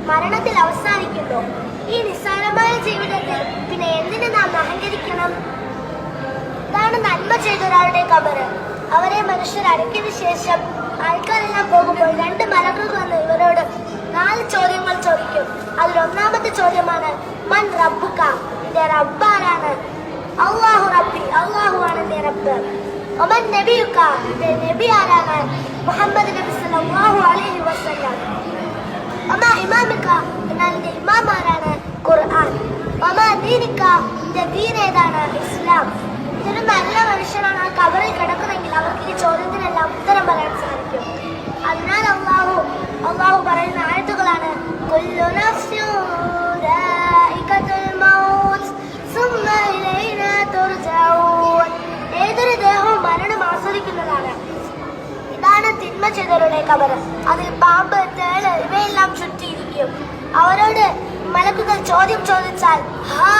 മരണത്തിൽ അവസാനിക്കുന്നു. ഈ നിസ്സാരമായ ജീവിതത്തിൽ പിന്നെ എന്തിനു നാം അഹങ്കരിക്കണം? ഇതാണ് നന്മ ചെയ്ത ഒരാളുടെ ഖബറ്. അവരെ മനുഷ്യർ അടക്കിയതിനു ശേഷം ആൾക്കാരെല്ലാം പോകുമ്പോൾ 2 മലക്കുകൾ വന്ന് ഇവരോട് 4 ചോദ്യങ്ങൾ ചോദിക്കും. അതിലൊന്നാമത്തെ ചോദ്യമാണ് മൻ റബ്ബുക, നിന്റെ റബ്ബാരാണ്? അല്ലാഹു റബ്ബി, അല്ലാഹു ആണ് നിന്റെ റബ്ബ്. ഒമൻ നബിയുക, നിന്റെ നബി ആരാണ്? മുഹമ്മദ് നബി സല്ലല്ലാഹു അലൈഹി വസല്ലം. ഒമാ ഇമാമുക, എന്നാൽ നിന്റെ ഇമാം ആരാണ്? ഖുർആൻ. ഒമാ ദീനുക, നിന്റെ ദീൻ ഏതാണ്? ഇസ്ലാം. ഇതൊരു നല്ല മനുഷ്യനാണ് ആ ഖബറിൽ കിടക്കുന്നെങ്കിൽ അവർക്ക് ഈ ചോദ്യത്തിനെല്ലാം ഉത്തരം പറയാൻ സാധിക്കും. അതിനാൽ അള്ളാഹു പറയുന്ന ആയത്തുകളാണ് കുല്ലു നഫ്സിൻ ദാഇഖത്തുൽ മൗത്ത് സുമ്മ ഇലൈനാ തുർജഊൻ. ഏതൊരു ദേഹവും മരണം ആസ്വദിക്കുന്നതാണ്. ഇതാണ് തിന്മ ചെയ്തവരുടെ ഖബർ. അതിൽ പാമ്പ്, തേള് ഇവയെല്ലാം ചുറ്റിയിരിക്കും. അവരോട് മലക്കുകൾ ചോദ്യം ചോദിച്ചാൽ ഹാ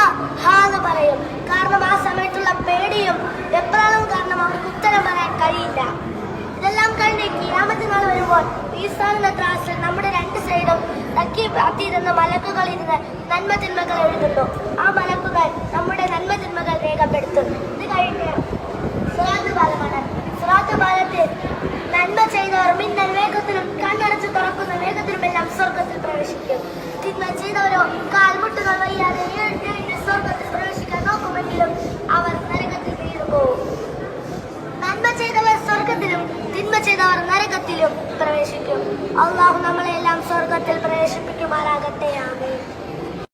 ഹാ എന്ന് പറയും. കാരണം ആ സമയത്തുള്ള പേടിയും വെപ്രാളവും കാരണം അവർക്ക് ഉത്തരം പറയാൻ കഴിയില്ല. ഇതെല്ലാം കഴിഞ്ഞ് ഖിയാമത്ത് നാൾ വരുമ്പോൾ ഈസാനുള്ള ത്രാസിൽ നമ്മുടെ 2 സൈഡും തക്കി പ്രാപ്തിയിരുന്ന മലക്കുകൾ ഇരുന്ന് നന്മ തിന്മകൾ എഴുതുന്നു. ആ മലക്കുകൾ നമ്മുടെ നന്മ തിന്മകൾ രേഖ